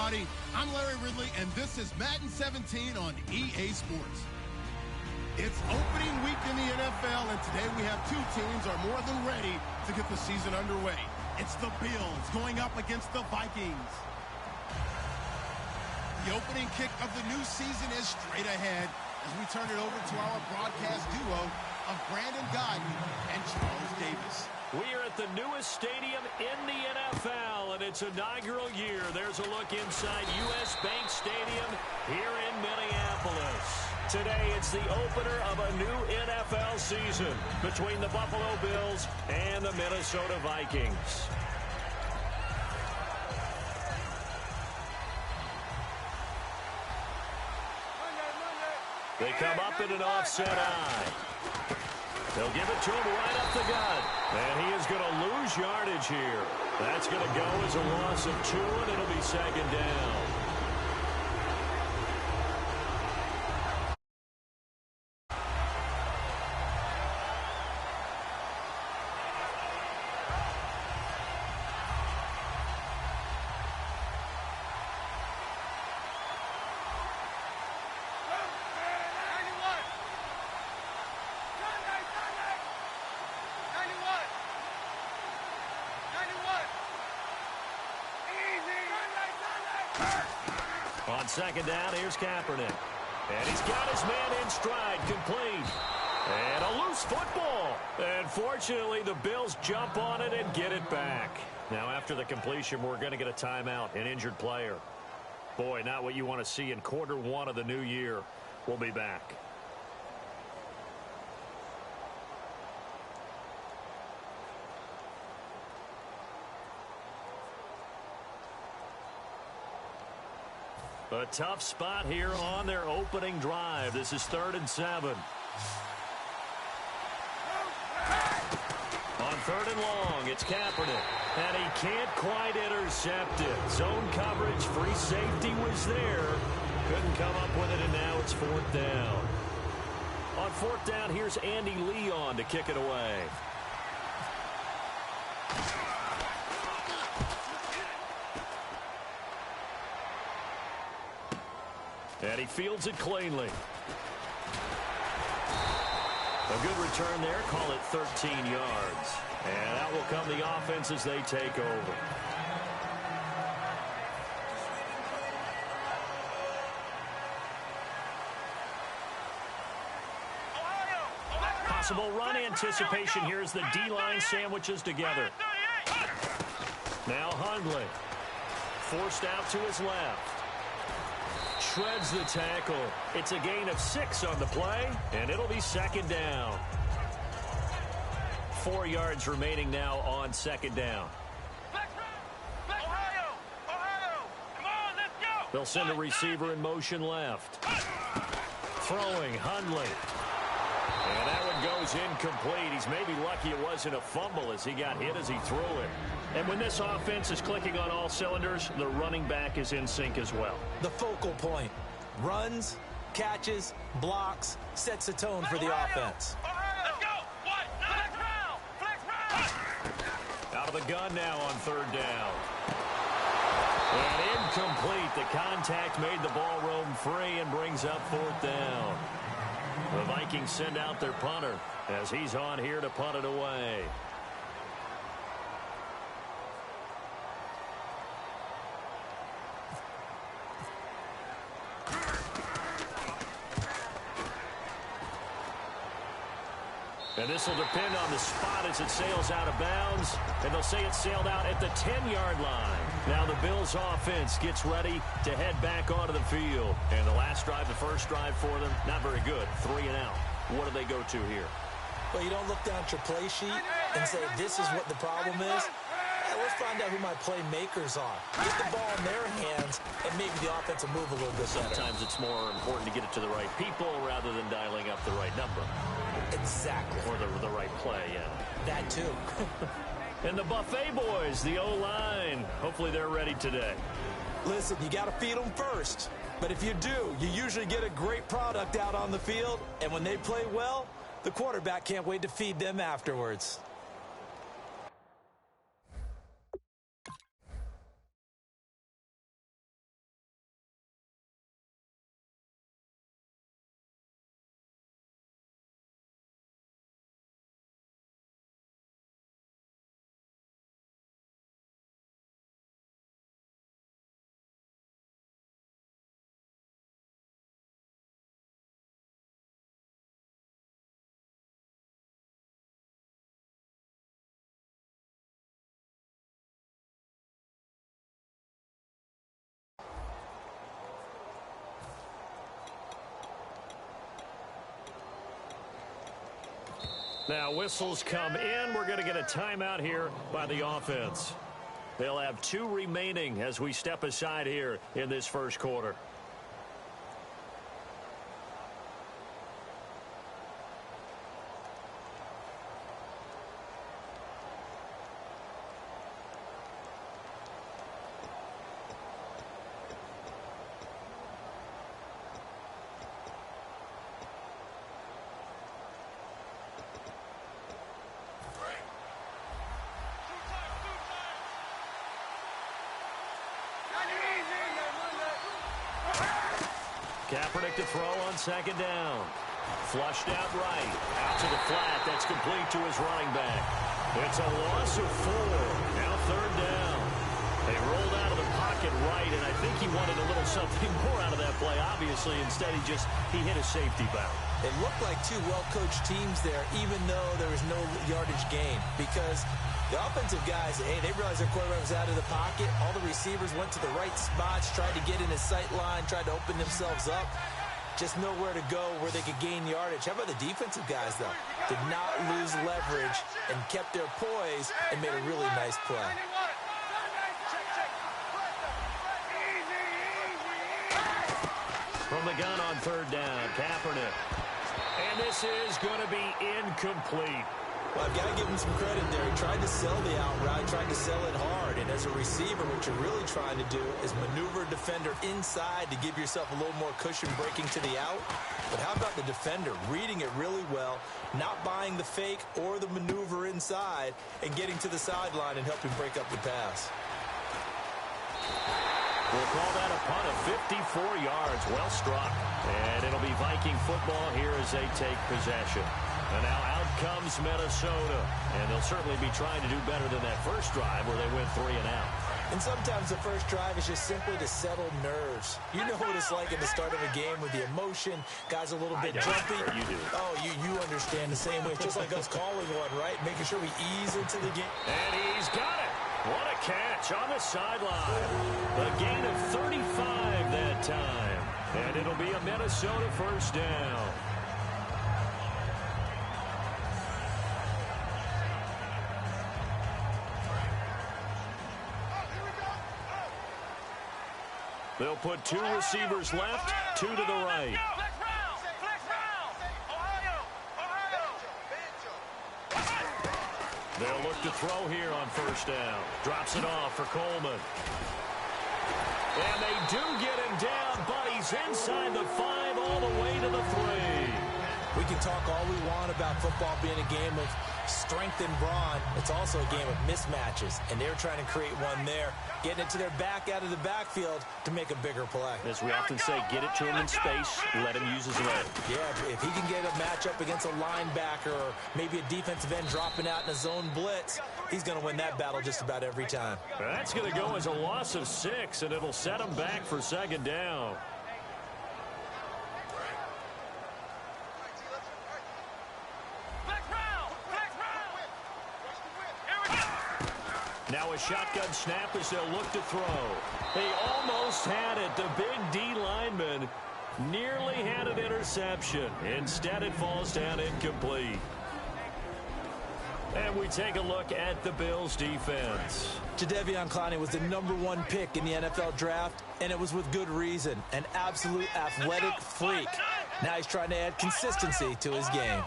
everybody. I'm Larry Ridley, and this is Madden 17 on EA Sports. It's opening week in the NFL, and today we have two teams are more than ready to get the season underway. It's the Bills going up against the Vikings. The opening kick of the new season is straight ahead as we turn it over to our broadcast duo of Brandon Godden and Charles Davis. We are at the newest stadium in the NFL, and its inaugural year. There's a look inside U.S. Bank Stadium here in Minneapolis. Today, it's the opener of a new NFL season between the Buffalo Bills and the Minnesota Vikings. They come up in an offset eye. They'll give it to him right up the gut. And he is going to lose yardage here. That's going to go as a loss of 2, and it'll be second down. On second down, here's Kaepernick. And he's got his man in stride, complete. And a loose football. And fortunately, the Bills jump on it and get it back. Now, after the completion, we're going to get a timeout, an injured player. Boy, not what you want to see in quarter one of the new year. We'll be back. A tough spot here on their opening drive. This is 3rd and 7. On 3rd and long, it's Kaepernick. And he can't quite intercept it. Zone coverage, free safety was there. Couldn't come up with it, and now it's 4th down. On 4th down, here's Andy Leon to kick it away. And he fields it cleanly. A good return there. Call it 13 yards. And out will come the offense as they take over. Possible run anticipation here as the D-line sandwiches together. Now Hundley. Forced out to his left. Shreds the tackle. It's a gain of 6 on the play, and it'll be 2nd down. 4 yards remaining now on 2nd down. Ohio! Come on, let's go! They'll send a receiver in motion left. Throwing, Hundley. And that one goes incomplete. He's maybe lucky it wasn't a fumble as he got hit as he threw it. And when this offense is clicking on all cylinders, the running back is in sync as well. The focal point. Runs, catches, blocks, sets the tone for the offense. Let's go! What? Flex round! Out of the gun now on 3rd down. And incomplete. The contact made the ball roam free and brings up 4th down. The Vikings send out their punter as he's on here to punt it away. And this will depend on the spot as it sails out of bounds. And they'll say it sailed out at the 10-yard line. Now the Bills offense gets ready to head back onto the field. And the last drive, the first drive for them, not very good. 3 and out. What do they go to here? Well, you don't look down at your play sheet and say, this is what the problem is. Let's find out who my playmakers are. Get the ball in their hands, and maybe the offense will move a little bit better. Sometimes it's more important to get it to the right people rather than dialing up the right number. Exactly. Or the right play, yeah. That too. And the Buffet boys, the O-line, hopefully they're ready today. Listen, you got to feed them first. But if you do, you usually get a great product out on the field. And when they play well, the quarterback can't wait to feed them afterwards. Now whistles come in. We're going to get a timeout here by the offense. They'll have 2 remaining as we step aside here in this first quarter. Kaepernick to throw on second down. Flushed out right. Out to the flat. That's complete to his running back. It's a loss of 4. Now third down. They rolled out of the pocket right, and I think he wanted a little something more out of that play, obviously. Instead, he hit a safety valve. It looked like 2 well-coached teams there, even though there was no yardage gain, because the offensive guys, hey, they realized their quarterback was out of the pocket. All the receivers went to the right spots, tried to get in his sight line, tried to open themselves up. Just nowhere to go where they could gain yardage. How about the defensive guys, though? Did not lose leverage and kept their poise and made a really nice play. From the gun on third down, Kaepernick. And this is going to be incomplete. Well, I've got to give him some credit there. He tried to sell the out route, tried to sell it hard. And as a receiver, what you're really trying to do is maneuver a defender inside to give yourself a little more cushion breaking to the out. But how about the defender reading it really well, not buying the fake or the maneuver inside, and getting to the sideline and helping break up the pass? We'll call that a punt of 54 yards. Well struck. And it'll be Viking football here as they take possession. And now out comes Minnesota. And they'll certainly be trying to do better than that first drive where they went 3 and out. And sometimes the first drive is just simply to settle nerves. You know what it's like at the start of a game with the emotion. Guys a little bit jumpy. You do. Oh, you understand the same way. It's just like us calling one, right? Making sure we ease into the game. And he's got it. What a catch on the sideline. A gain of 35 that time. And it'll be a Minnesota first down. They'll put 2 receivers left, 2 to the right. They'll look to throw here on first down. Drops it off for Coleman. And they do get him down, but he's inside the 5 all the way to the 3. We can talk all we want about football being a game of strength and brawn. It's also a game of mismatches, and they're trying to create one there, getting it to their back out of the backfield to make a bigger play. As we often say, get it to him in space, let him use his leg. Yeah, if he can get a matchup against a linebacker or maybe a defensive end dropping out in a zone blitz, he's going to win that battle just about every time. That's going to go as a loss of 6, and it'll set him back for second down. Now a shotgun snap as they'll look to throw. They almost had it. The big D lineman nearly had an interception. Instead, it falls down incomplete. And we take a look at the Bills' defense. Jadeveon Clowney was the #1 pick in the NFL draft, and it was with good reason. An absolute athletic freak. Now he's trying to add consistency to his game.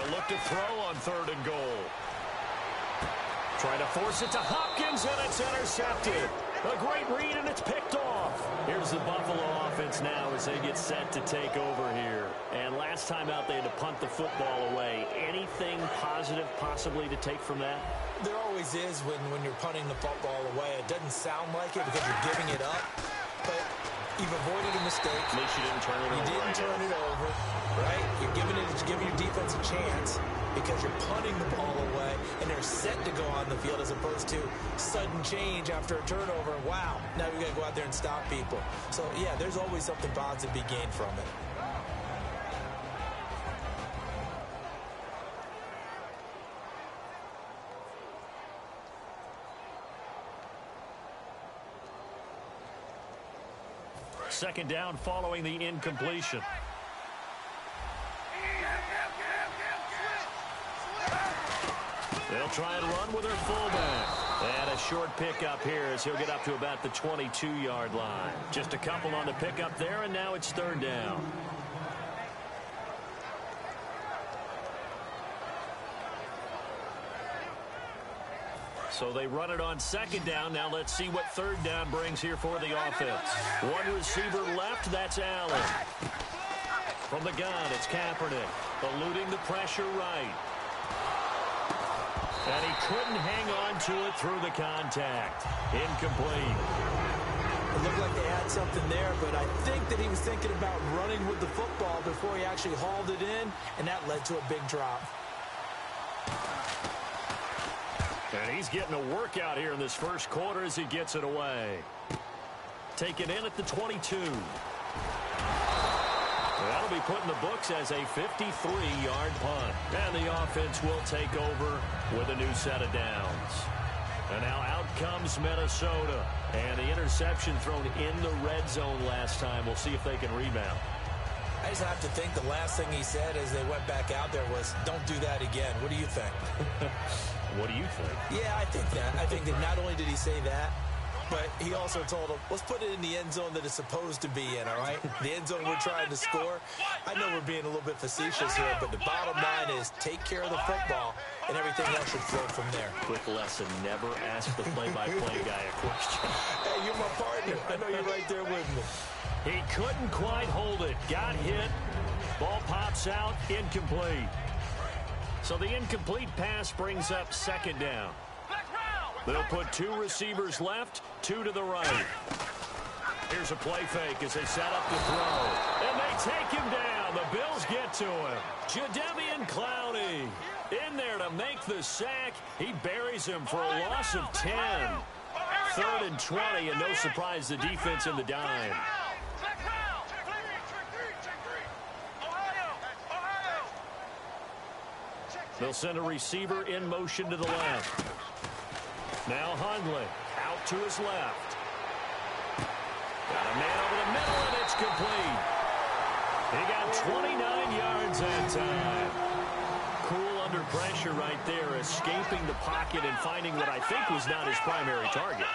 Look to throw on 3rd and goal. Trying to force it to Hopkins, and it's intercepted. A great read, and it's picked off. Here's the Buffalo offense now as they get set to take over here. And last time out, they had to punt the football away. Anything positive possibly to take from that? There always is when you're punting the football away. It doesn't sound like it because you're giving it up, but you've avoided a mistake. At least you didn't turn it over. You didn't turn it over, right? You're giving your defense a chance because you're punting the ball away, and they're set to go on the field as opposed to sudden change after a turnover. Wow, now we got to go out there and stop people. So, yeah, there's always something positive to be gained from it. Second down following the incompletion. They'll try and run with their fullback. And a short pickup here as he'll get up to about the 22-yard line. Just a couple on the pickup there, and now it's third down. So they run it on second down. Now let's see what third down brings here for the offense. One receiver left, that's Allen. From the gun, it's Kaepernick, eluding the pressure right. And he couldn't hang on to it through the contact. Incomplete. It looked like they had something there, but I think that he was thinking about running with the football before he actually hauled it in, and that led to a big drop. And he's getting a workout here in this first quarter as he gets it away. Taken in at the 22. That'll be put in the books as a 53-yard punt. And the offense will take over with a new set of downs. And now out comes Minnesota. And the interception thrown in the red zone last time. We'll see if they can rebound. I just have to think the last thing he said as they went back out there was, don't do that again. What do you think? What do you think? Yeah, I think that. I think that not only did he say that, but he also told him, let's put it in the end zone that it's supposed to be in, all right? The end zone we're trying to score. I know we're being a little bit facetious here, but the bottom line is take care of the football, and everything else should flow from there. Quick lesson, never ask the play-by-play guy a question. Hey, you're my partner. I know you're right there with me. He couldn't quite hold it. Got hit. Ball pops out. Incomplete. So the incomplete pass brings up second down. They'll put two receivers left, two to the right. Here's a play fake as they set up the throw. And they take him down. The Bills get to him. Jadeveon Clowney in there to make the sack. He buries him for a loss of 10. 3rd and 20, and no surprise, the defense in the dime. They'll send a receiver in motion to the left. Now Hundley out to his left. Got a man over the middle, and it's complete. He got 29 yards that time. Cool under pressure right there, escaping the pocket and finding what I think was not his primary target.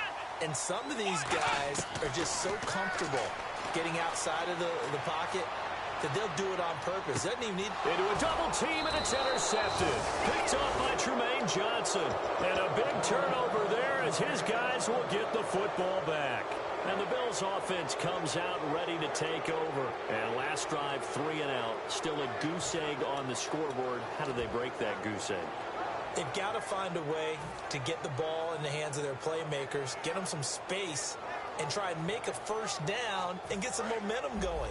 And some of these guys are just so comfortable getting outside of the pocket that they'll do it on purpose. Doesn't even need into a double team, and it's intercepted. Picked off by Tremaine Johnson. And a big turnover there as his guys will get the football back. And the Bills offense comes out ready to take over. And last drive, 3 and out. Still a goose egg on the scoreboard. How do they break that goose egg? They've got to find a way to get the ball in the hands of their playmakers, get them some space, and try and make a first down and get some momentum going.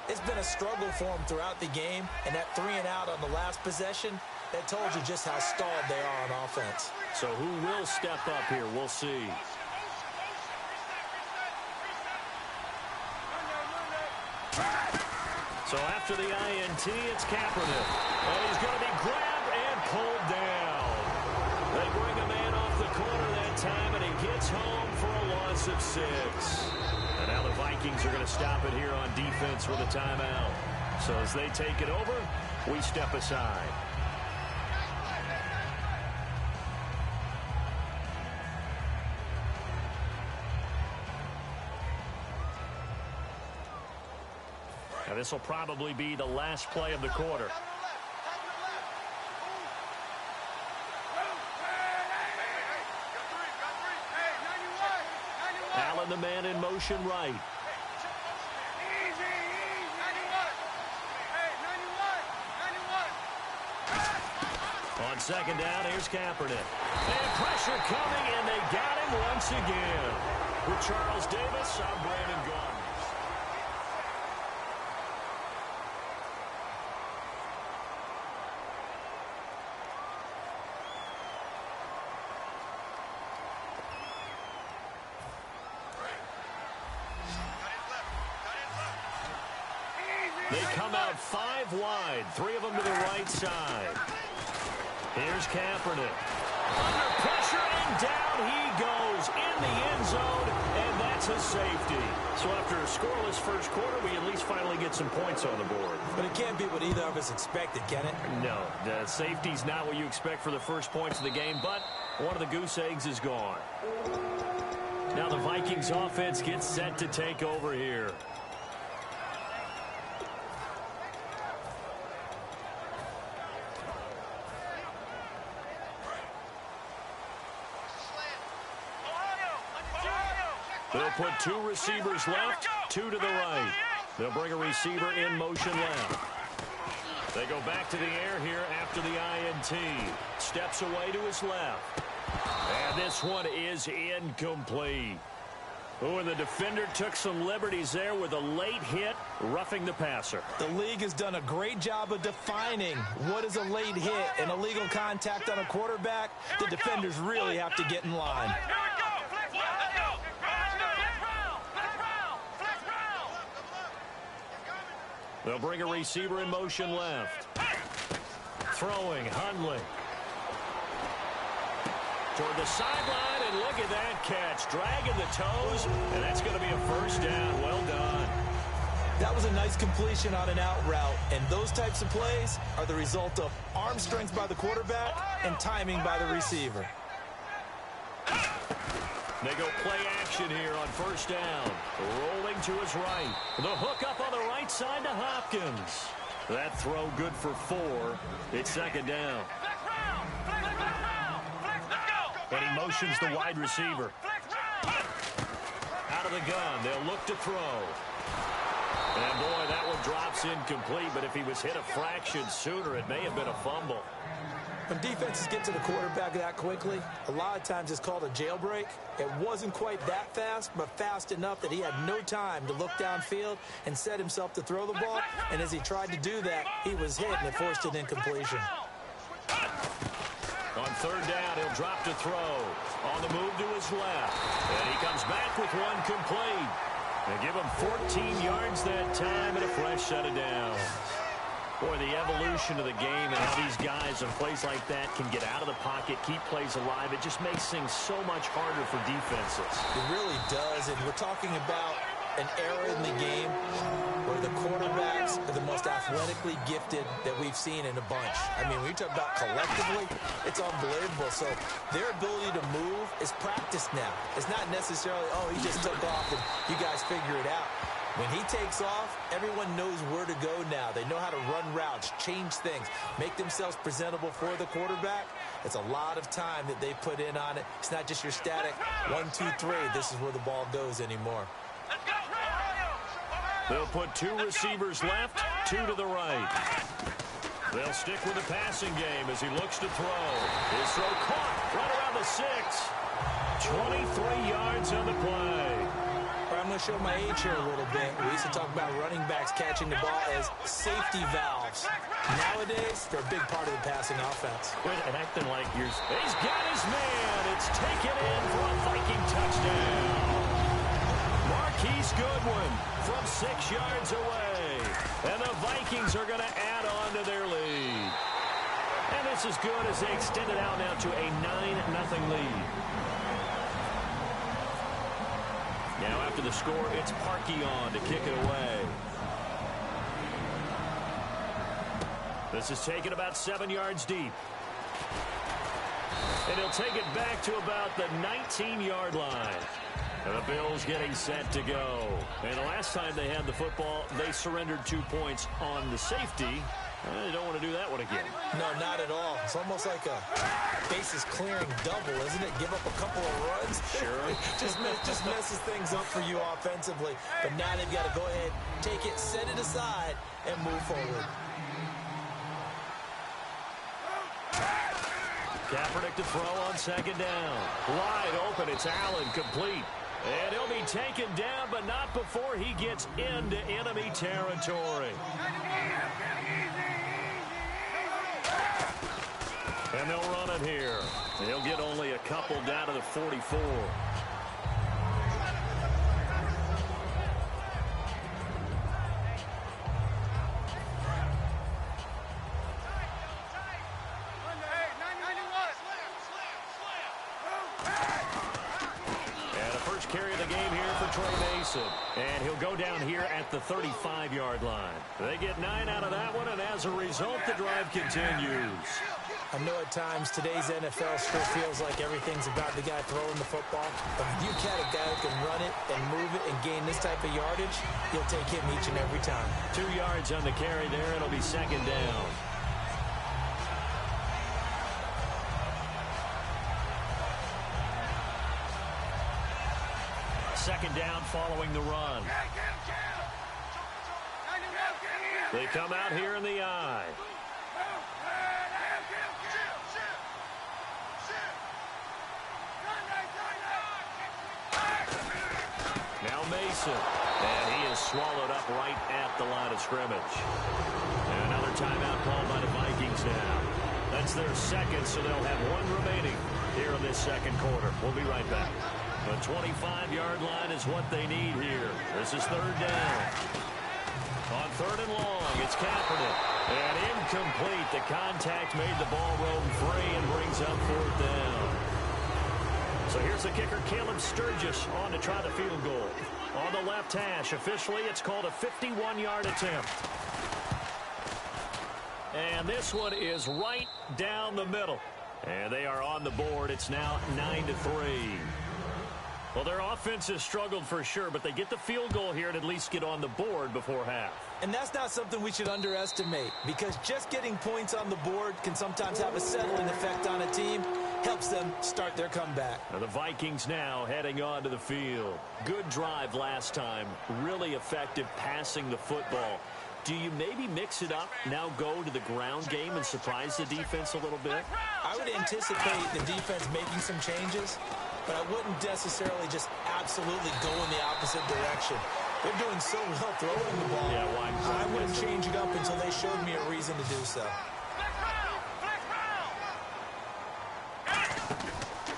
It's been a struggle for them throughout the game, and that 3 and out on the last possession, that told you just how stalled they are on offense. So who will step up here? We'll see. So after the INT, it's Kaepernick. And he's going to be grabbed and pulled down. They bring a man off the corner that time, and he gets home for a loss of 6. And now the Vikings are going to stop it here on defense with a timeout. So as they take it over, we step aside. Now this will probably be the last play of the quarter. Allen, the man in motion right. On second down, here's Kaepernick. And pressure coming, and they got him once again. With Charles Davis, I'm Brandon Gaudens. They come out 5 wide, 3 of them to the right side. Here's Kaepernick. Under pressure, and down he goes in the end zone, and that's a safety. So after a scoreless first quarter, we at least finally get some points on the board. But it can't be what either of us expected, can it? No, the safety's not what you expect for the first points of the game, but one of the goose eggs is gone. Now the Vikings offense gets set to take over here. They'll put two receivers left, two to the right. They'll bring a receiver in motion left. They go back to the air here after the INT. Steps away to his left. And this one is incomplete. Oh, and the defender took some liberties there with a late hit, roughing the passer. The league has done a great job of defining what is a late hit and illegal contact on a quarterback. The defenders really have to get in line. They'll bring a receiver in motion left. Throwing, Hundley. Toward the sideline, and look at that catch. Dragging the toes, and that's going to be a first down. Well done. That was a nice completion on an out route, and those types of plays are the result of arm strength by the quarterback and timing by the receiver. They go play action here on first down. Rolling to his right. The hook up on the right side to Hopkins. That throw good for 4. It's second down. And he motions the wide receiver. Out of the gun. They'll look to throw. And boy, that one drops incomplete. But if he was hit a fraction sooner, it may have been a fumble. When defenses get to the quarterback that quickly, a lot of times it's called a jailbreak. It wasn't quite that fast, but fast enough that he had no time to look downfield and set himself to throw the ball. And as he tried to do that, he was hit, and it forced an incompletion. On third down, he'll drop to throw. On the move to his left. And he comes back with one complete. They give him 14 yards that time and a fresh set of downs. Boy, the evolution of the game and how these guys in plays like that can get out of the pocket, keep plays alive, it just makes things so much harder for defenses. It really does, and we're talking about an era in the game where the quarterbacks are the most athletically gifted that we've seen in a bunch. I mean, when you talk about collectively, it's unbelievable. So their ability to move is practiced now. It's not necessarily, oh, he just took off and you guys figure it out. When he takes off, everyone knows where to go now. They know how to run routes, change things, make themselves presentable for the quarterback. It's a lot of time that they put in on it. It's not just your static 1, 2, 3. This is where the ball goes anymore. They'll put two receivers left, two to the right. They'll stick with the passing game as he looks to throw. His throw caught right around the 6. 23 yards on the play. I'm going to show my age here a little bit. We used to talk about running backs catching the ball as safety valves. Nowadays, they're a big part of the passing offense. Quit acting like yours. He's got his man. It's taken in for a Viking touchdown. Marquise Goodwin from 6 yards away. And the Vikings are going to add on to their lead. And this is good as they extend it out now to a 9-0 lead. Now after the score, it's Parkey on to kick it away. This is taken about 7 yards deep. And he'll take it back to about the 19-yard line. And the Bills getting set to go. And the last time they had the football, they surrendered 2 points on the safety. They don't want to do that one again. No, not at all. It's almost like a bases clearing double, isn't it? Give up a couple of runs. Sure. just messes things up for you offensively. But now they've got to go ahead, take it, set it aside, and move forward. Kaepernick to throw on second down. Wide open. It's Allen, complete. And he'll be taken down, but not before he gets into enemy territory. And they'll run it here. They'll get only a couple down to the 44. the game here for Trey Mason. And he'll go down here at the 35-yard line. They get 9 out of that one, and as a result, the drive continues. I know at times today's NFL still feels like everything's about the guy throwing the football. But if you got a guy who can run it and move it and gain this type of yardage, you'll take him each and every time. 2 yards on the carry there. It'll be second down. Second down following the run. They come out here in the eye. Now Mason, and he is swallowed up right at the line of scrimmage. And another timeout called by the Vikings now. That's their second, so they'll have one remaining here in this second quarter. We'll be right back. The 25-yard line is what they need here. This is third down. On third and long, it's Kaepernick. And incomplete. The contact made the ball roam free and brings up fourth down. So here's the kicker, Caleb Sturgis, on to try the field goal. On the left hash, officially, it's called a 51-yard attempt. And this one is right down the middle. And they are on the board. It's now 9-3. Well, their offense has struggled for sure, but they get the field goal here and at least get on the board before half. And that's not something we should underestimate, because just getting points on the board can sometimes have a settling effect on a team. Helps them start their comeback. Now the Vikings now heading onto the field. Good drive last time. Really effective passing the football. Do you maybe mix it up, now go to the ground game and surprise the defense a little bit? I would anticipate the defense making some changes, but I wouldn't necessarily just absolutely go in the opposite direction. They're doing so well throwing the ball. Yeah, why? I wouldn't change it up until they showed me a reason to do so.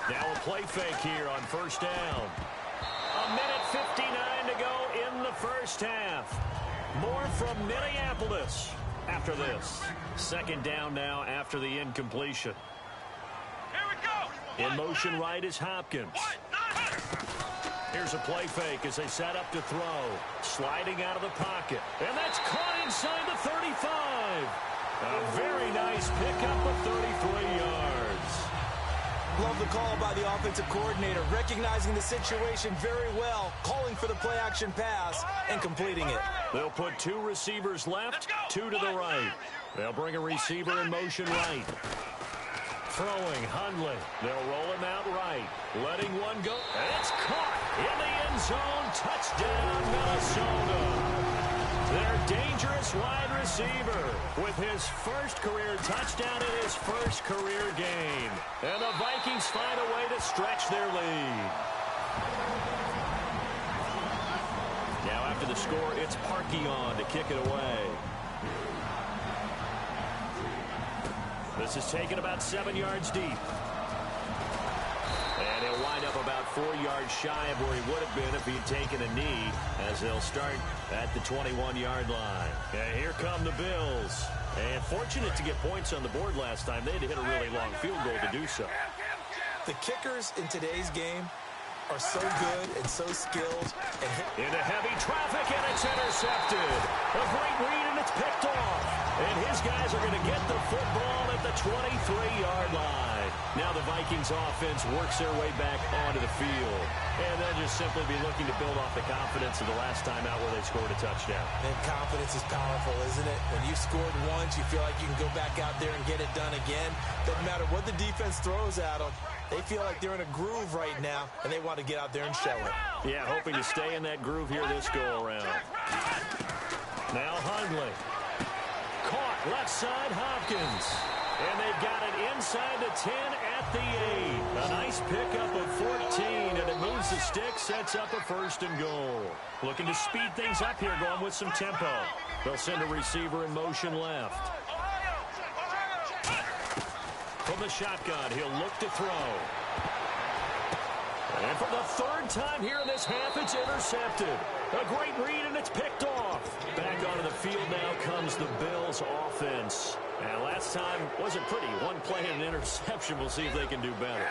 Now a play fake here on first down. A minute 59 to go in the first half. More from Minneapolis after this. Second down now after the incompletion. Here we go. In motion right is Hopkins. Here's a play fake as they set up to throw. Sliding out of the pocket. And that's caught inside the 35. A very nice pickup of 33 yards. Love the call by the offensive coordinator, recognizing the situation very well, calling for the play-action pass, and completing it. They'll put 2 receivers left, 2 to the right. They'll bring a receiver in motion right. Throwing, Hundley. They'll roll him out right. Letting one go. And it's caught in the end zone. Touchdown, Minnesota. Their dangerous wide receiver with his first career touchdown in his first career game. And the Vikings find a way to stretch their lead. Now after the score, it's Parkey on to kick it away. This is taken about 7 yards deep. And he'll wind up about 4 yards shy of where he would have been if he'd taken a knee, as they'll start at the 21-yard line. And here come the Bills. And fortunate to get points on the board last time. They had to hit a really long field goal to do so. The kickers in today's game are so good and so skilled. Into heavy traffic, and it's intercepted. A great read, and it's picked off. And his guys are going to get the football at the 23-yard line. Now the Vikings offense works their way back onto the field. And they'll just simply be looking to build off the confidence of the last time out where they scored a touchdown. And confidence is powerful, isn't it? When you've scored once, you feel like you can go back out there and get it done again. Doesn't matter what the defense throws at them. They feel like they're in a groove right now, and they want to get out there and show it. Yeah, hoping to stay in that groove here this go-around. Now Hundley. Caught left side, Hopkins. And they've got it inside the 10 at the 8. A nice pickup of 14, and it moves the stick, sets up a first and goal. Looking to speed things up here, going with some tempo. They'll send a receiver in motion left. From the shotgun, he'll look to throw. And for the third time here in this half, it's intercepted. A great read, and it's picked off. Back onto the field now comes the Bills offense. And last time wasn't pretty. One play and an interception. We'll see if they can do better.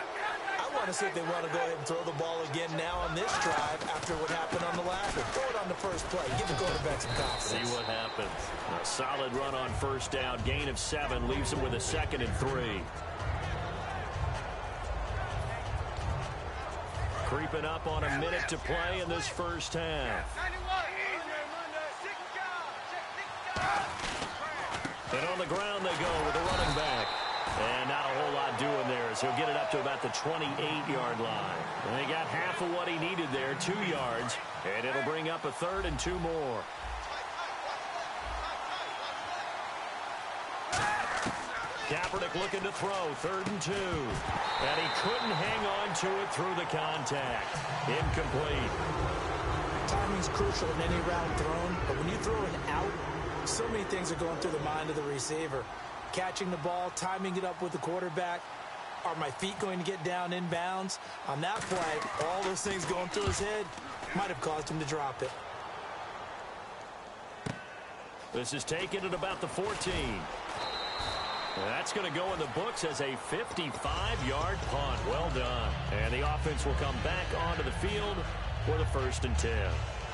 I want to see if they want to go ahead and throw the ball again now on this drive after what happened on the last one. Throw it on the first play. Give the quarterback some confidence. See what happens. A solid run on first down. Gain of 7 leaves him with a 2nd and 3. Creeping up on a minute to play in this first half. And on the ground they go with the running back. And not a whole lot doing there as he'll get it up to about the 28-yard line. And they got half of what he needed there, 2 yards. And it'll bring up a 3rd and 2 more. Kaepernick looking to throw, 3rd and 2. And he couldn't hang on to it through the contact. Incomplete. Timing's crucial in any route thrown, but when you throw an out, so many things are going through the mind of the receiver. Catching the ball, timing it up with the quarterback. Are my feet going to get down in bounds? On that play, all those things going through his head might have caused him to drop it. This is taken at about the 14. That's going to go in the books as a 55-yard punt. Well done. And the offense will come back onto the field for the 1st and 10.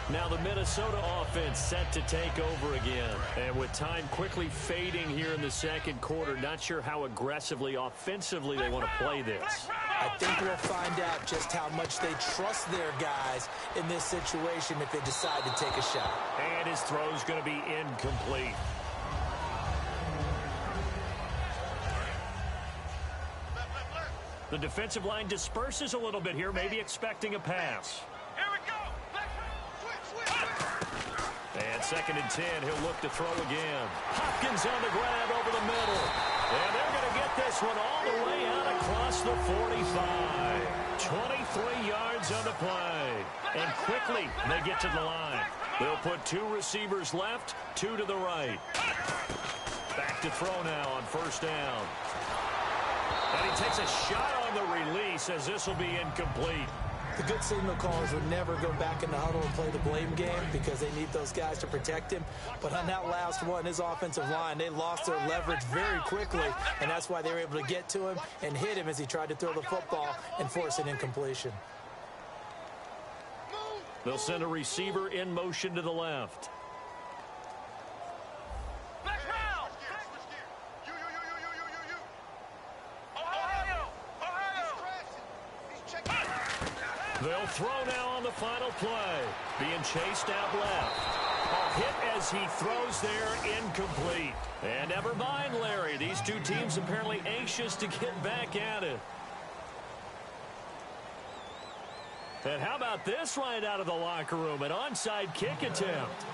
Now the Minnesota offense set to take over again. And with time quickly fading here in the second quarter, not sure how aggressively, offensively they want to play this. I think we'll find out just how much they trust their guys in this situation if they decide to take a shot. And his throw's going to be incomplete. The defensive line disperses a little bit here, maybe expecting a pass. Here we go. And 2nd and 10, he'll look to throw again. Hopkins on the grab over the middle. And they're going to get this one all the way out across the 45. 23 yards on the play. And quickly they get to the line. They'll put 2 receivers left, 2 to the right. Back to throw now on 1st down. And he takes a shot on the release as this will be incomplete. The good signal callers would never go back in the huddle and play the blame game because they need those guys to protect him. But on that last one, his offensive line, they lost their leverage very quickly, and that's why they were able to get to him and hit him as he tried to throw the football and force an incompletion. They'll send a receiver in motion to the left. They'll throw now on the final play. Being chased out left. A hit as he throws there, incomplete. And never mind, Larry. These two teams apparently anxious to get back at it. And how about this right out of the locker room? An onside kick attempt.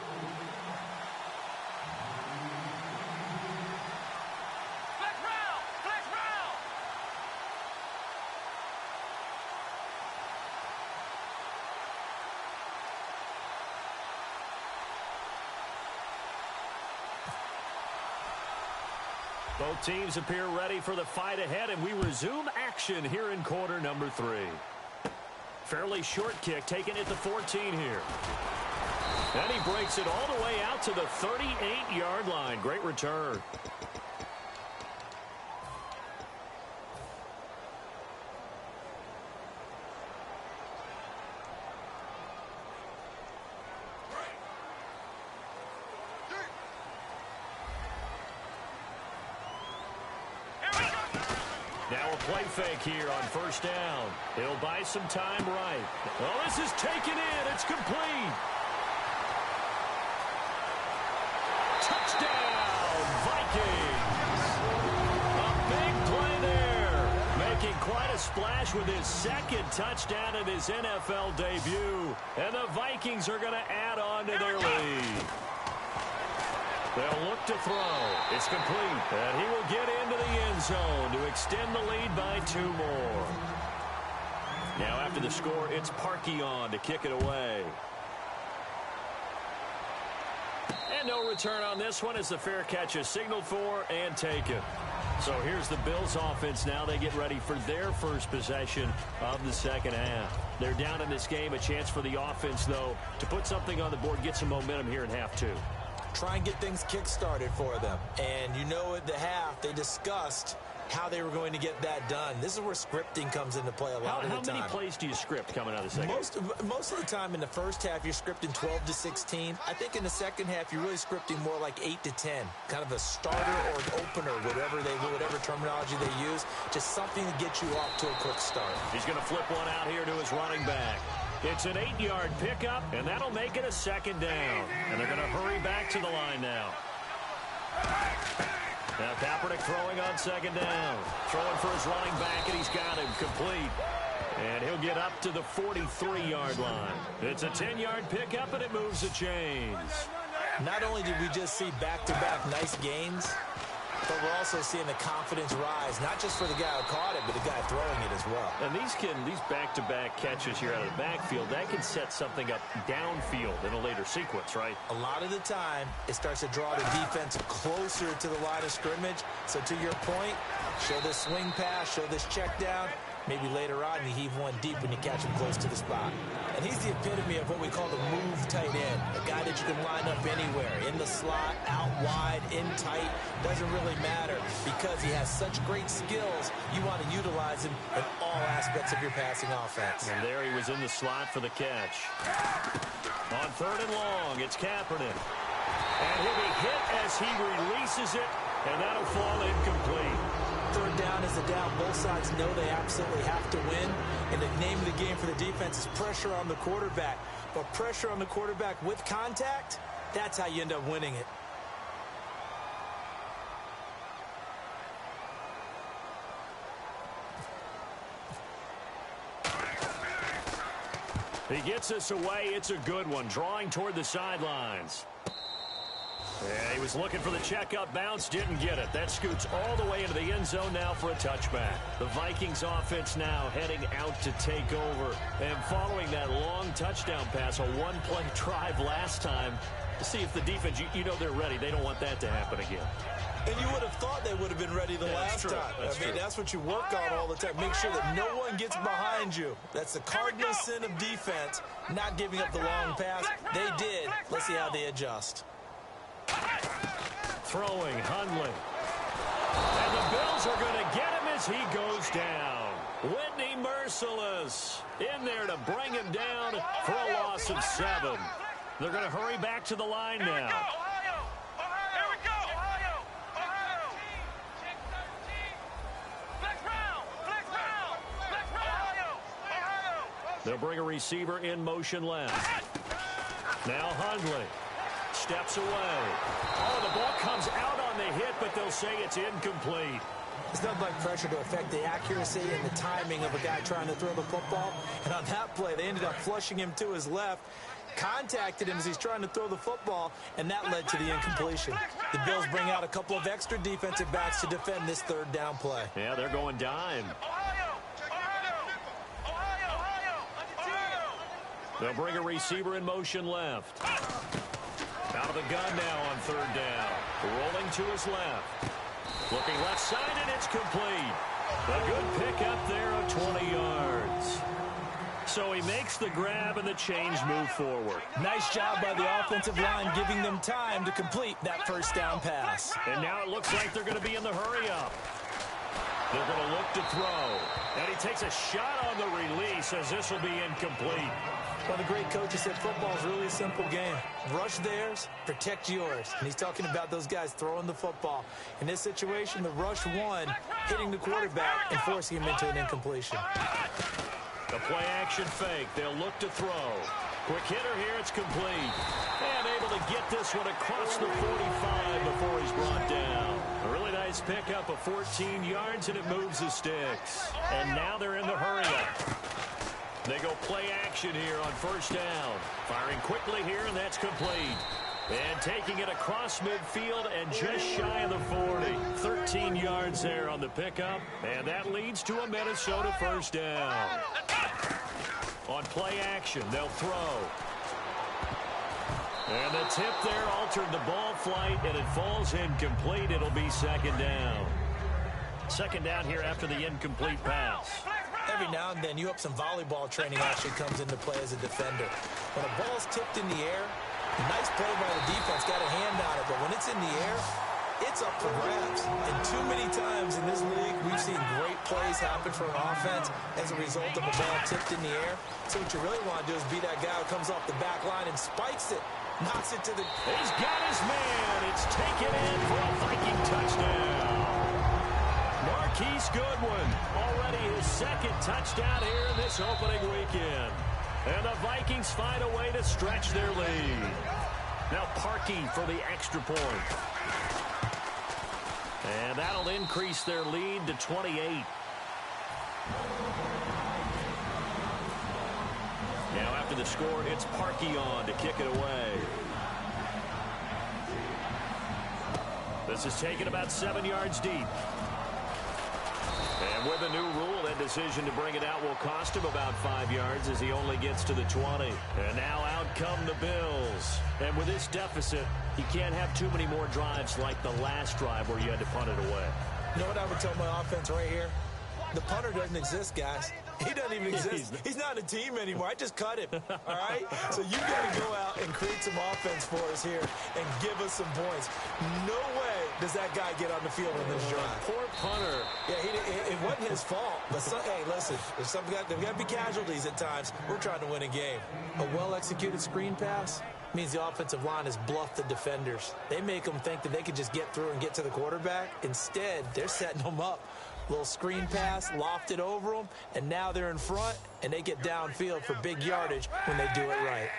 Both teams appear ready for the fight ahead, and we resume action here in quarter number 3. Fairly short kick taken at the 14 here. And he breaks it all the way out to the 38-yard line. Great return. Now a play fake here on 1st down. He'll buy some time right. Well, this is taken in. It's complete. Touchdown, Vikings. A big play there. Making quite a splash with his 2nd touchdown in his NFL debut. And the Vikings are going to add on to their lead. They'll look to throw. It's complete. And he will get into the end zone to extend the lead by 2 more. Now after the score, it's Parkey on to kick it away. And no return on this one as the fair catch is signaled for and taken. So here's the Bills offense now. They get ready for their first possession of the second half. They're down in this game. A chance for the offense, though, to put something on the board, get some momentum here in half 2. Try and get things kick-started for them. And you know at the half, they discussed how they were going to get that done. This is where scripting comes into play a lot of the time. How many plays do you script coming out of the second? Most of the time in the first half, you're scripting 12 to 16. I think in the second half, you're really scripting more like 8 to 10. Kind of a starter or an opener, whatever terminology they use. Just something to get you off to a quick start. He's going to flip one out here to his running back. It's an 8-yard pickup, and that'll make it a second down. And they're going to hurry back to the line now. Now KAoTiC throwing on second down. Throwing for his running back, and he's got him complete. And he'll get up to the 43-yard line. It's a 10-yard pickup, and it moves the chains. Not only did we just see back-to-back nice gains, but we're also seeing the confidence rise, not just for the guy who caught it, but the guy throwing it as well. And these back-to-back catches here out of the backfield, that can set something up downfield in a later sequence, right? A lot of the time, it starts to draw the defense closer to the line of scrimmage. So to your point, show this swing pass, show this check down. Maybe later on, you heave one deep when you catch him close to the spot. And he's the epitome of what we call the move tight end, a guy that you can line up anywhere, in the slot, out wide, in tight, doesn't really matter because he has such great skills. You want to utilize him in all aspects of your passing offense. And there he was in the slot for the catch. On third and long, it's KAoTiC. And he'll be hit as he releases it, and that'll fall incomplete. Third down is a down. Both sides know they absolutely have to win. And the name of the game for the defense is pressure on the quarterback. But pressure on the quarterback with contact, that's how you end up winning it. He gets us away. It's a good one. Drawing toward the sidelines. Yeah, he was looking for the checkup bounce, didn't get it. That scoots all the way into the end zone now for a touchback. The Vikings offense now heading out to take over. And following that long touchdown pass, a one-play drive last time, to see if the defense, you know they're ready. They don't want that to happen again. And you would have thought they would have been ready the last time. That's what you work on all the time. Make sure that no one gets behind you. That's the cardinal sin of defense, not giving up the long pass. They did. Let's see how they adjust. Throwing, Hundley. And the Bills are going to get him as he goes down. Whitney Merciless in there to bring him down for a loss of 7. They're going to hurry back to the line now. They'll bring a receiver in motion left. Now Hundley steps away. Oh, the ball comes out on the hit, but they'll say it's incomplete. It's not like pressure to affect the accuracy and the timing of a guy trying to throw the football. And on that play, they ended up flushing him to his left, contacted him as he's trying to throw the football, and that led to the incompletion. The Bills bring out a couple of extra defensive backs to defend this third down play. Yeah, they're going dime. They'll bring a receiver in motion left. Out of the gun now on third down. Rolling to his left. Looking left side, and it's complete. A good pickup there of 20 yards. So he makes the grab, and the chains move forward. Nice job by the offensive line, giving them time to complete that first down pass. And now it looks like they're going to be in the hurry-up. They're going to look to throw. And he takes a shot on the release as this will be incomplete. Well, the great coach said football is really a simple game. Rush theirs, protect yours. And he's talking about those guys throwing the football. In this situation, the rush one, hitting the quarterback and forcing him into an incompletion. The play action fake. They'll look to throw. Quick hitter here. It's complete. And able to get this one across the 45 before he's brought down. A really nice pickup of 14 yards, and it moves the sticks. And now they're in the hurry-up. They go play action here on first down. Firing quickly here, and that's complete. And taking it across midfield and just shy of the 40. 13 yards there on the pickup, and that leads to a Minnesota first down. On play action, they'll throw. And the tip there altered the ball flight, and it falls incomplete. It'll be second down. Second down here after the incomplete pass. Every now and then, you have some volleyball training actually comes into play as a defender. When a ball's tipped in the air, a nice play by the defense, got a hand on it, but when it's in the air, it's up for grabs. And too many times in this league, we've seen great plays happen for an offense as a result of a ball tipped in the air. So what you really want to do is be that guy who comes off the back line and spikes it, knocks it to the... He's got his man. It's taken in for a Viking touchdown. Marquise Goodwin, already his second touchdown here in this opening weekend. And the Vikings find a way to stretch their lead. Now Parkey for the extra point. And that'll increase their lead to 28. Now after the score, it's Parkey on to kick it away. This is taken about 7 yards deep. And with a new rule, that decision to bring it out will cost him about 5 yards as he only gets to the 20. And now out come the Bills. And with this deficit, you can't have too many more drives like the last drive where you had to punt it away. You know what I would tell my offense right here? The punter doesn't exist, guys. He doesn't even exist. He's not a team anymore. I just cut him, all right? So you've got to go out and create some offense for us here and give us some points. No way does that guy get on the field in this drive. Poor punter. Yeah, it wasn't his fault. But hey, listen, there's got to be casualties at times. We're trying to win a game. A well-executed screen pass means the offensive line has bluffed the defenders. They make them think that they can just get through and get to the quarterback. Instead, they're setting them up. Little screen pass, lofted over them, and now they're in front, and they get downfield for big yardage when they do it right.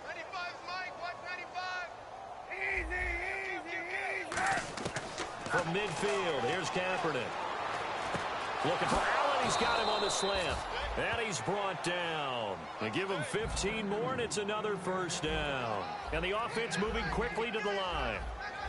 95, Mike, watch 95. Easy. From midfield, here's Kaepernick. Looking for Allen. He's got him on the slant. And he's brought down. They give him 15 more, and it's another first down. And the offense moving quickly to the line.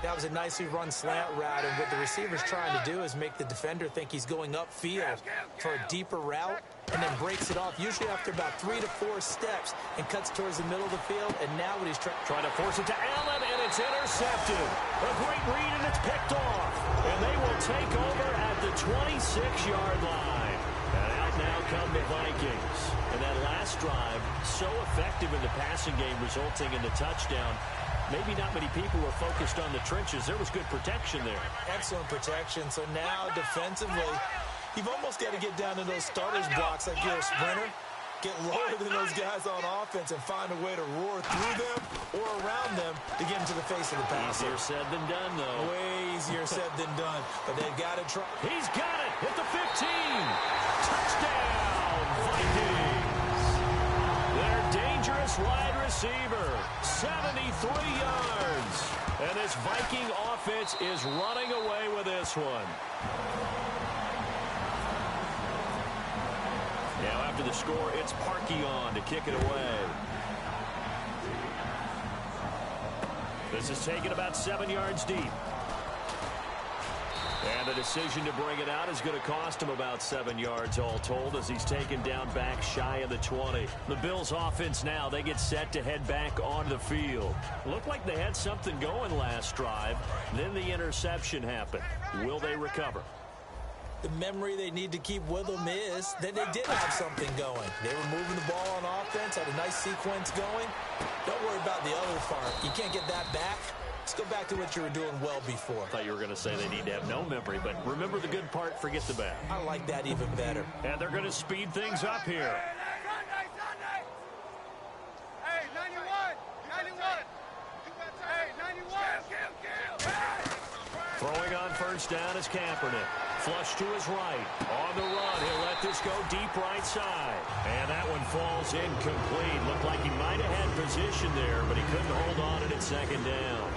That was a nicely run slant route, and what the receiver's trying to do is make the defender think he's going upfield for a deeper route, and then breaks it off, usually after about 3 to 4 steps, and cuts towards the middle of the field. And now what he's trying to force it to Allen, and it's intercepted. A great read, and it's picked off. And they will take over at the 26-yard line. And out now come the Vikings. And that last drive, so effective in the passing game, resulting in the touchdown. Maybe not many people were focused on the trenches. There was good protection there. Excellent protection. So now defensively, you've almost got to get down to those starters blocks like you're a sprinter. Get lower than those guys on offense and find a way to roar through them or around them to get into the face of the passer. Easier said than done, though. Way easier said than done. But they've got to try. He's got it at the 15. Touchdown, Vikings. Their dangerous wide receiver, 73 yards. And this Viking offense is running away with this one. Now after the score, it's Parkey on to kick it away. This is taken about 7 yards deep. And the decision to bring it out is going to cost him about 7 yards all told as he's taken down back shy of the 20. The Bills offense now, they get set to head back onto the field. Looked like they had something going last drive. Then the interception happened. Will they recover? The memory they need to keep with them is that they did have something going. They were moving the ball on offense, had a nice sequence going. Don't worry about the other part. You can't get that back. Let's go back to what you were doing well before. I thought you were going to say they need to have no memory, but remember the good part, forget the bad. I like that even better. And they're going to speed things up here. Hey, 91. 91. Hey, 91. Throwing on first down is Kaepernick. Flush to his right. On the run, he'll let this go deep right side. And that one falls incomplete. Looked like he might have had position there, but he couldn't hold on at second down.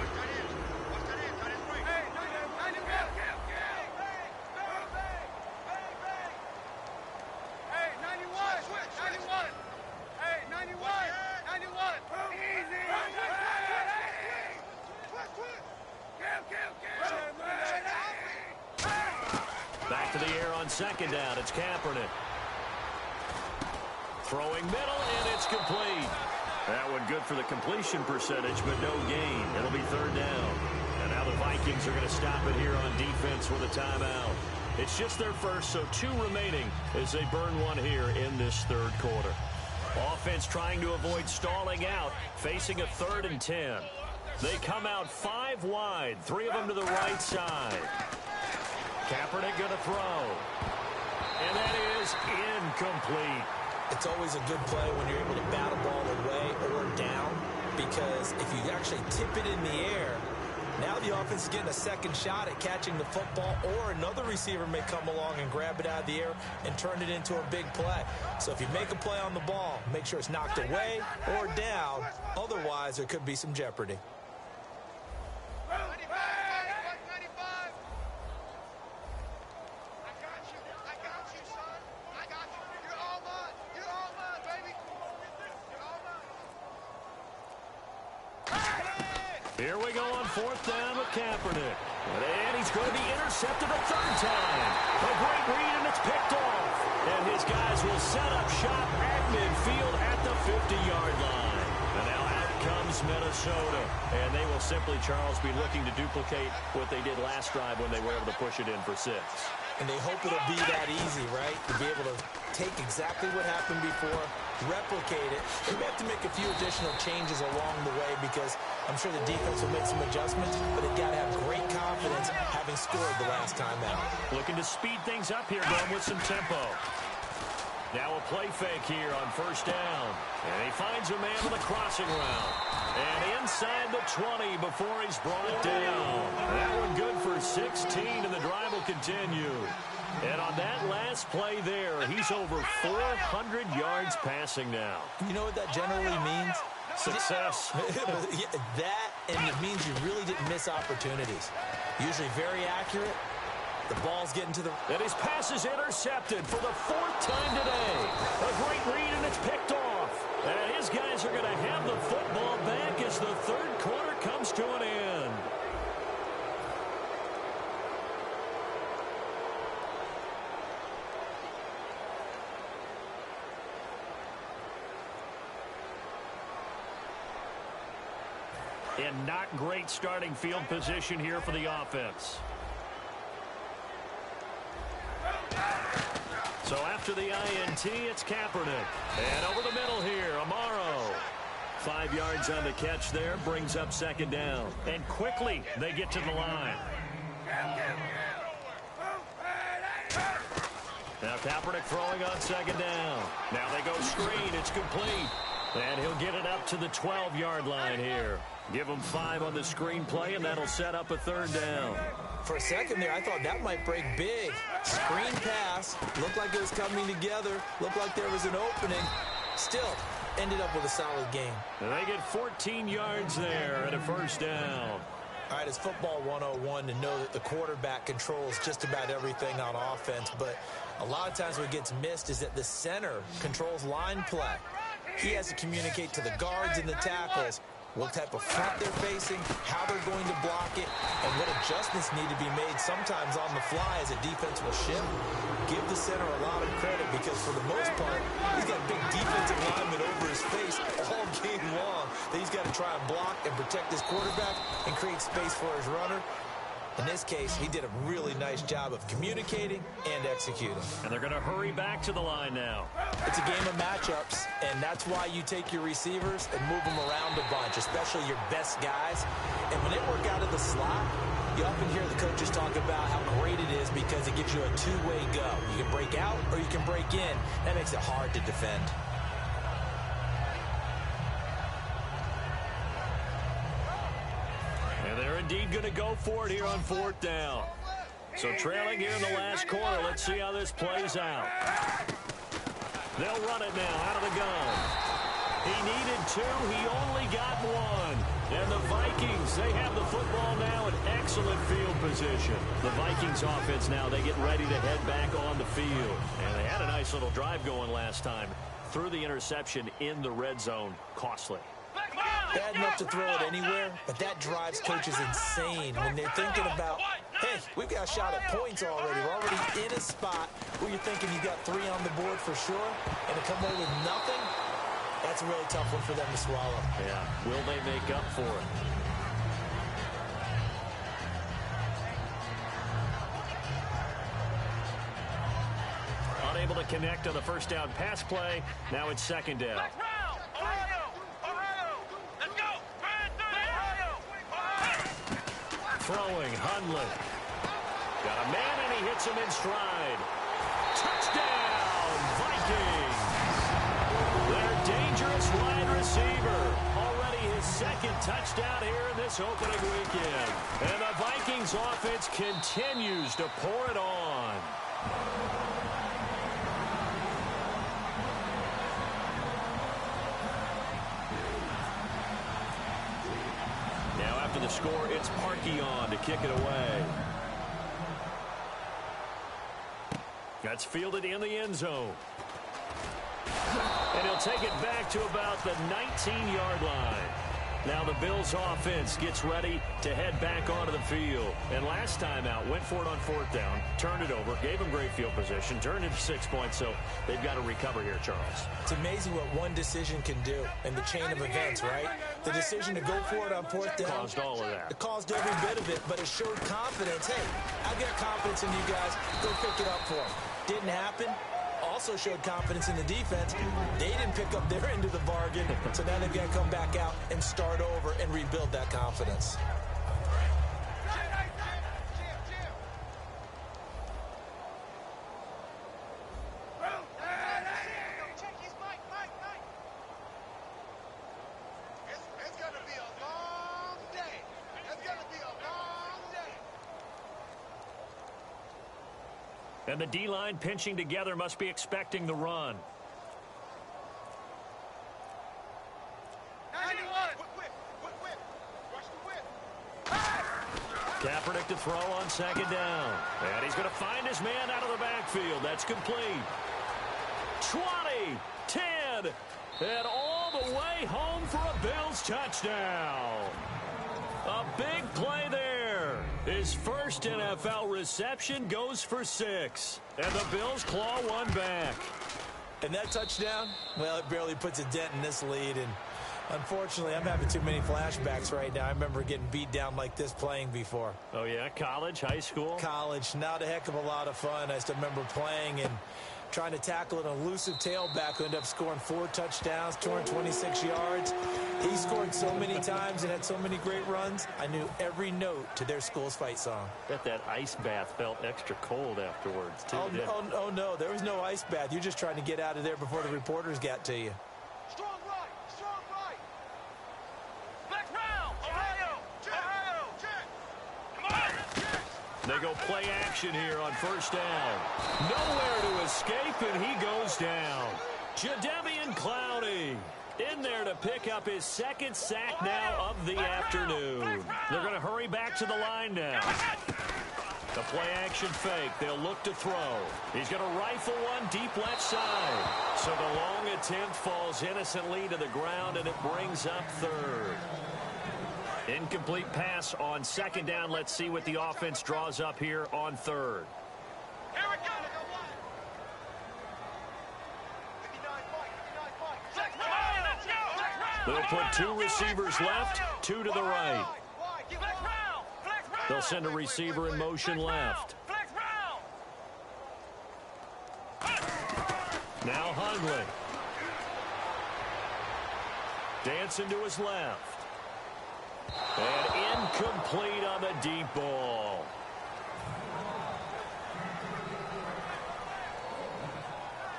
Back to the air on second down. It's Kaepernick. Throwing middle, and it's complete. That one good for the completion percentage, but no gain. It'll be third down. And now the Vikings are going to stop it here on defense with a timeout. It's just their first, so 2 remaining as they burn one here in this third quarter. Offense trying to avoid stalling out, facing a 3rd and 10. They come out 5 wide, 3 of them to the right side. Kaepernick going to throw. And that is incomplete. It's always a good play when you're able to bat a ball away or down, because if you actually tip it in the air, now the offense is getting a second shot at catching the football, or another receiver may come along and grab it out of the air and turn it into a big play. So if you make a play on the ball, make sure it's knocked away or down. Otherwise, there could be some jeopardy. 95, 95. I got you, son. I got you. You're all mine, baby. You're all mine. Here we go on 4th down with Kaepernick. And he's going to be intercepted a 3rd time. A great read, and it's picked off. And his guys will set up shop at midfield at the 50-yard line. And now out comes Minnesota. And they will simply, Charles, be looking to duplicate what they did last drive when they were able to push it in for 6. And they hope it'll be that easy, right? To be able to take exactly what happened before, replicate it. They may have to make a few additional changes along the way, because I'm sure the defense will make some adjustments, but they've got to have great confidence having scored the last time out. Looking to speed things up here, going with some tempo. Now a play fake here on 1st down. And he finds a man with a crossing route. And inside the 20 before he's brought down. That one good for 16, and the drive will continue. And on that last play there, he's over 400 yards passing now. You know what that generally means? Success. That, and it means you really didn't miss opportunities. Usually very accurate. The ball's getting to the... And his pass is intercepted for the 4th time today. A great read, and it's picked off. And his guys are going to have the football back as the 3rd quarter comes to an end. And not great starting field position here for the offense. So after the INT, it's Kaepernick. And over the middle here, Amaro. 5 yards on the catch there, brings up 2nd down. And quickly, they get to the line. Now Kaepernick throwing on 2nd down. Now they go screen, it's complete. And he'll get it up to the 12-yard line here. Give him 5 on the screen play, and that'll set up a 3rd down. For a second there, I thought that might break big. Screen pass, looked like it was coming together, looked like there was an opening. Still, ended up with a solid game. And they get 14 yards there and a 1st down. All right, it's football 101 to know that the quarterback controls just about everything on offense, but a lot of times what gets missed is that the center controls line play. He has to communicate to the guards and the tackles what type of front they're facing, how they're going to block it, and what adjustments need to be made sometimes on the fly as a defense will shift. Give the center a lot of credit, because for the most part, he's got big defensive linemen over his face all game long that he's got to try and block and protect his quarterback and create space for his runner. In this case, he did a really nice job of communicating and executing. And they're going to hurry back to the line now. It's a game of matchups, and that's why you take your receivers and move them around a bunch, especially your best guys. And when they work out of the slot, you often hear the coaches talk about how great it is because it gives you a two-way go. You can break out or you can break in. That makes it hard to defend. And they're indeed going to go for it here on 4th down. So trailing here in the last quarter, let's see how this plays out. They'll run it now out of the gun. He needed 2. He only got 1. And the Vikings, they have the football now in excellent field position. The Vikings offense now, they get ready to head back on the field. And they had a nice little drive going last time. Threw the interception in the red zone. Costly. Bad enough to throw it anywhere, but that drives coaches insane when they're thinking about, hey, we've got a shot at points already. We're already in a spot where you're thinking you got 3 on the board for sure, and to come away with nothing, that's a really tough one for them to swallow. Yeah, will they make up for it? Unable to connect on the first down pass play. Now it's 2nd down. throwing, Hundley. Got a man, and he hits him in stride. Touchdown, Vikings! Their dangerous wide receiver. Already his second touchdown here in this opening weekend. And the Vikings offense continues to pour it on. Now after the score, it's Parkey on to kick it away. That's fielded in the end zone. And he'll take it back to about the 19-yard line. Now the Bills offense gets ready to head back onto the field. And last time out, went for it on fourth down, turned it over, gave them great field position, turned it to 6 points, so they've got to recover here, Charles. It's amazing what one decision can do in the chain of events, right? The decision to go for it on fourth down. Caused all of that. It caused every bit of it, but it showed confidence. Hey, I've got confidence in you guys. Go pick it up for them. Didn't happen. Also showed confidence in the defense. They didn't pick up their end of the bargain, so now they've got to come back out and start over and rebuild that confidence. It's going to be a long day. It's going to be a long day. And the D-line pinching together must be expecting the run. 91. Whip. Rush the whip. Kaepernick to throw on second down. And he's going to find his man out of the backfield. That's complete. 20, 10, and all the way home for a Bills touchdown. A big play there. His first NFL reception goes for 6. And the Bills claw one back. And that touchdown, well, it barely puts a dent in this lead. And unfortunately, I'm having too many flashbacks right now. I remember getting beat down like this playing before. Oh, yeah? College, high school? College, not a heck of a lot of fun. I still remember playing and trying to tackle an elusive tailback who ended up scoring 4 touchdowns, 226 yards. He scored so many times and had so many great runs. I knew every note to their school's fight song. Bet that ice bath felt extra cold afterwards, too. Oh, no, there was no ice bath. You're just trying to get out of there before the reporters got to you. Strong right. Black round. Ohio. Check. Come on. They go play action here on first down. Nowhere to escape, and he goes down. Jadeveon Clowney in there to pick up his second sack now of the afternoon. They're going to hurry back to the line now. The play action fake. They'll look to throw. He's going to rifle one deep left side. So the long attempt falls innocently to the ground, and it brings up third. Incomplete pass on second down. Let's see what the offense draws up here on third. Here we go. They'll put 2 receivers left, 2 to the right. They'll send a receiver in motion left. Now Hundley. Dancing to his left. And incomplete on the deep ball.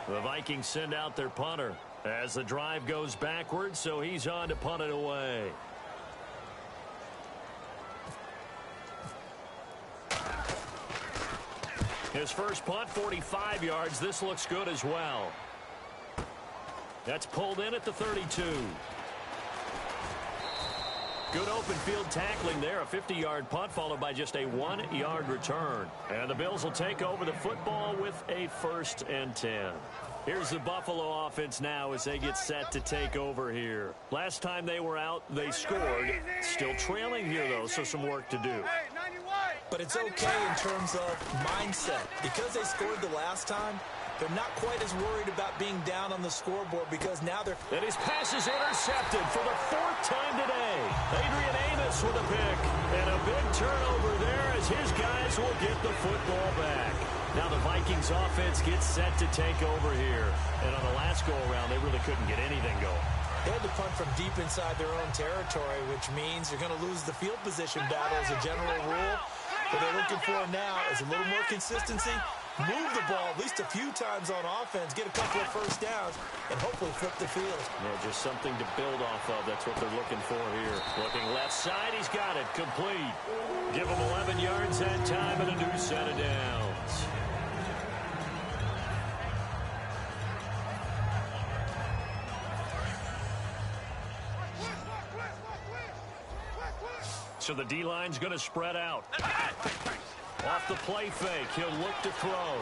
The Vikings send out their punter as the drive goes backwards, so he's on to punt it away. His first punt, 45 yards. This looks good as well. That's pulled in at the 32. Good open field tackling there. A 50-yard punt followed by just a 1-yard return. And the Bills will take over the football with a 1st and 10. Here's the Buffalo offense now as they get set to take over here. Last time they were out, they scored. Still trailing here, though, so some work to do. But it's okay in terms of mindset. Because they scored the last time, they're not quite as worried about being down on the scoreboard because now they're... And his pass is intercepted for the 4th time today. Adrian Amos with a pick. And a big turnover there as his guys will get the football back. Now the Vikings offense gets set to take over here. And on the last go-around, they really couldn't get anything going. They had to punt from deep inside their own territory, which means you're going to lose the field position battle as a general rule. What they're looking for now is a little more consistency, move the ball at least a few times on offense, get a couple of first downs, and hopefully flip the field. Yeah, just something to build off of. That's what they're looking for here. Looking left side, he's got it. Complete. Give him 11 yards that time and a new set of downs. So the D-line's going to spread out. Off the play fake, he'll look to throw.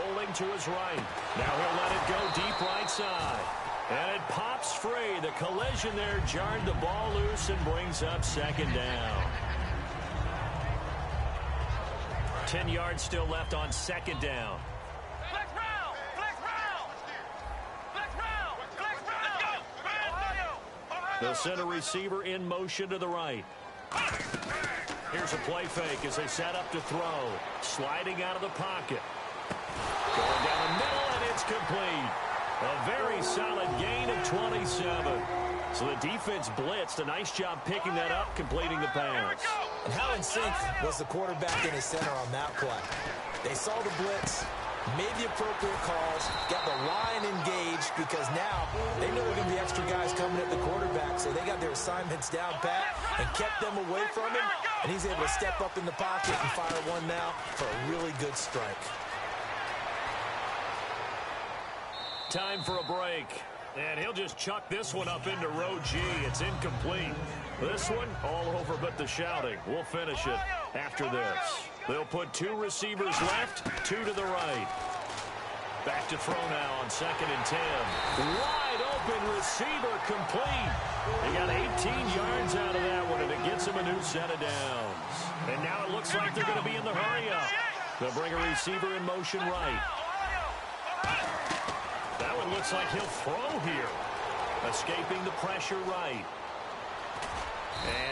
Rolling to his right. Now he'll let it go deep right side. And it pops free. The collision there jarred the ball loose and brings up second down. 10 yards still left on second down. Flex round! Flex round! Flex round! Flex round! They'll send a receiver in motion to the right. Here's a play fake as they set up to throw. Sliding out of the pocket. Going down the middle, and it's complete. A very solid gain of 27. So the defense blitzed. A nice job picking that up, completing the pass. And how in sync was the quarterback in his center on that play? They saw the blitz, made the appropriate calls, got the line engaged because now they know there are going to be extra guys coming at the quarterback, so they got their assignments down pat and kept them away from him, and he's able to step up in the pocket and fire one now for a really good strike. Time for a break. And he'll just chuck this one up into row G. It's incomplete. This one, all over but the shouting. We'll finish it after this. They'll put 2 receivers left, 2 to the right. Back to throw now on 2nd and 10. Wide open receiver complete. They got 18 yards out of that one, and it gets them a new set of downs. And now it looks like they're going to be in the hurry-up. They'll bring a receiver in motion right. That one looks like he'll throw here. Escaping the pressure right.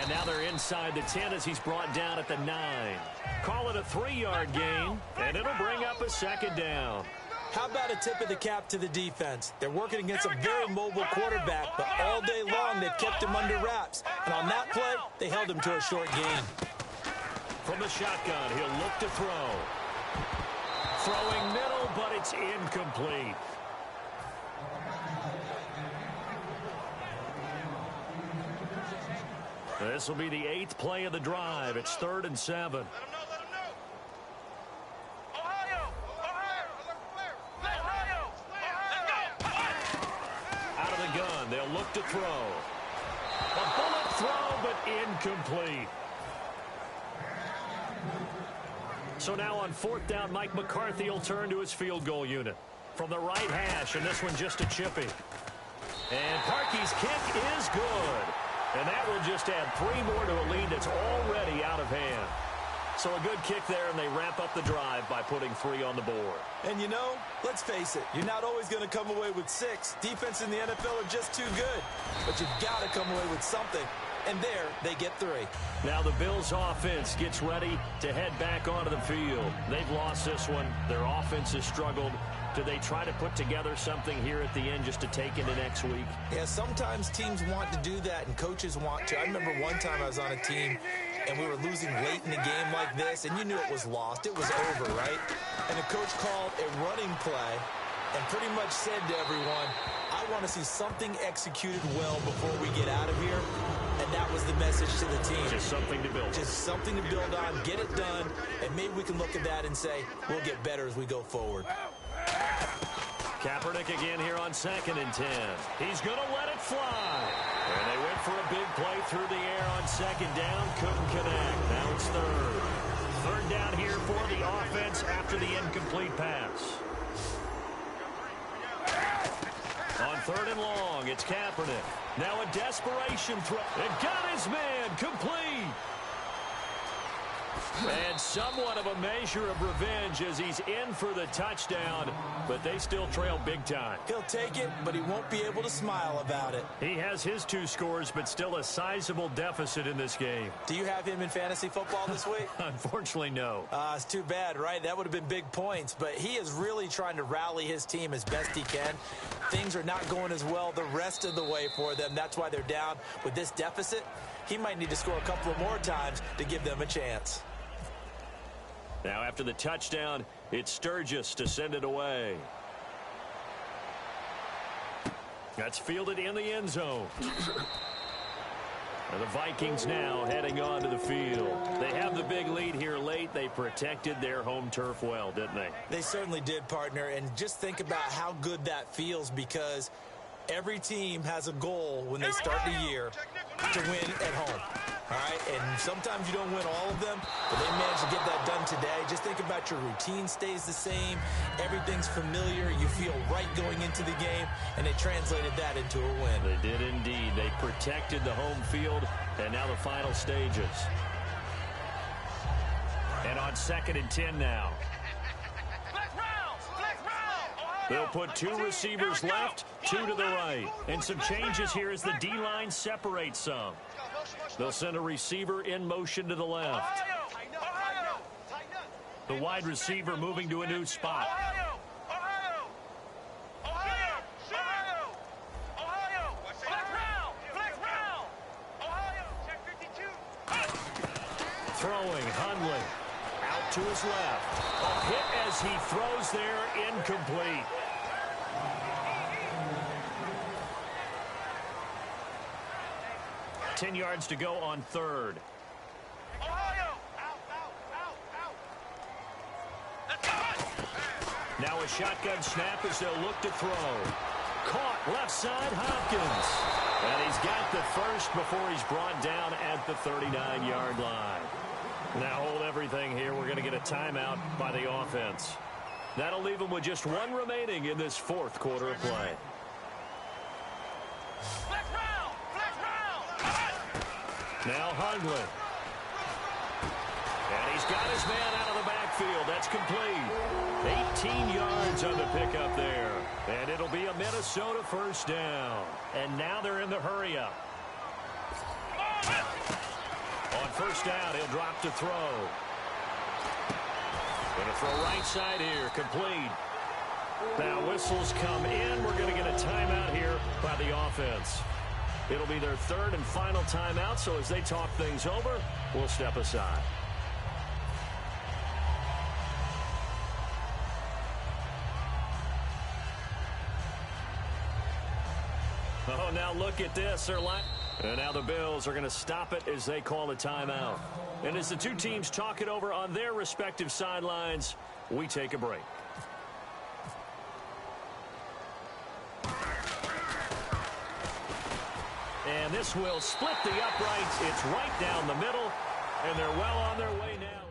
And now they're inside the 10 as he's brought down at the 9. Call it a 3-yard gain, and it'll bring up a second down. How about a tip of the cap to the defense? They're working against a very mobile quarterback, but all day long they've kept him under wraps. And on that play, they held him to a short gain. From the shotgun, he'll look to throw. Throwing middle, but it's incomplete. This will be the 8th play of the drive. It's 3rd and 7. Let him know. Ohio! Out of the gun, they'll look to throw. A bullet throw, but incomplete. So now on 4th down, Mike McCarthy will turn to his field goal unit. From the right hash, and this one just a chippy. And Parkey's kick is good. And that will just add 3 more to a lead that's already out of hand. So a good kick there, and they wrap up the drive by putting 3 on the board. And you know, let's face it, you're not always going to come away with 6. Defense in the NFL are just too good. But you've got to come away with something. And there, they get 3. Now the Bills' offense gets ready to head back onto the field. They've lost this one. Their offense has struggled. Do they try to put together something here at the end just to take into next week? Yeah, sometimes teams want to do that and coaches want to. I remember one time I was on a team and we were losing late in the game like this, and you knew it was lost. It was over, right? And the coach called a running play and pretty much said to everyone, I want to see something executed well before we get out of here. And that was the message to the team. Just something to build. Just something to build on, get it done, and maybe we can look at that and say, we'll get better as we go forward. Kaepernick again here on 2nd and 10. He's going to let it fly. And they went for a big play through the air on 2nd down. Couldn't connect. Now it's 3rd. 3rd down here for the offense after the incomplete pass. On 3rd and long, it's Kaepernick. Now a desperation throw. And got his man complete. And somewhat of a measure of revenge as he's in for the touchdown, but they still trail big time. He'll take it, but he won't be able to smile about it. He has his 2 scores, but still a sizable deficit in this game. Do you have him in fantasy football this week? Unfortunately, no. It's too bad, right? That would have been big points, but he is really trying to rally his team as best he can. Things are not going as well the rest of the way for them. That's why they're down with this deficit. He might need to score a couple of more times to give them a chance. Now, after the touchdown, it's Sturgis to send it away. That's fielded in the end zone. And the Vikings now heading onto the field. They have the big lead here late. They protected their home turf well, didn't they? They certainly did, partner. And just think about how good that feels, because every team has a goal when they start the year to win at home. All right, and sometimes you don't win all of them, but they managed to get that done today. Just think about your routine stays the same. Everything's familiar. You feel right going into the game, and they translated that into a win. They did indeed. They protected the home field, and now the final stages. And on 2nd and 10 now. They'll put 2 receivers left, 2 to the right. And some changes here as the D-line separates some. They'll send a receiver in motion to the left. The wide receiver moving to a new spot. Throwing, Hundley. Out to his left. A hit as he throws there, incomplete. Ten yards to go on 3rd. Now a shotgun snap as they'll look to throw. Caught left side, Hopkins. And he's got the first before he's brought down at the 39-yard line. Now hold everything here. We're going to get a timeout by the offense. That'll leave them with just 1 remaining in this 4th quarter of play. Now Hundley. And he's got his man out of the backfield. That's complete. 18 yards on the pickup there. And it'll be a Minnesota first down. And now they're in the hurry-up. On first down, he'll drop to throw. Going to throw right side here. Complete. Now whistles come in. We're going to get a timeout here by the offense. It'll be their 3rd and final timeout, so as they talk things over, we'll step aside. Oh, now look at this. And now the Bills are going to stop it as they call a timeout. And as the 2 teams talk it over on their respective sidelines, we take a break. And this will split the uprights. It's right down the middle, and they're well on their way now.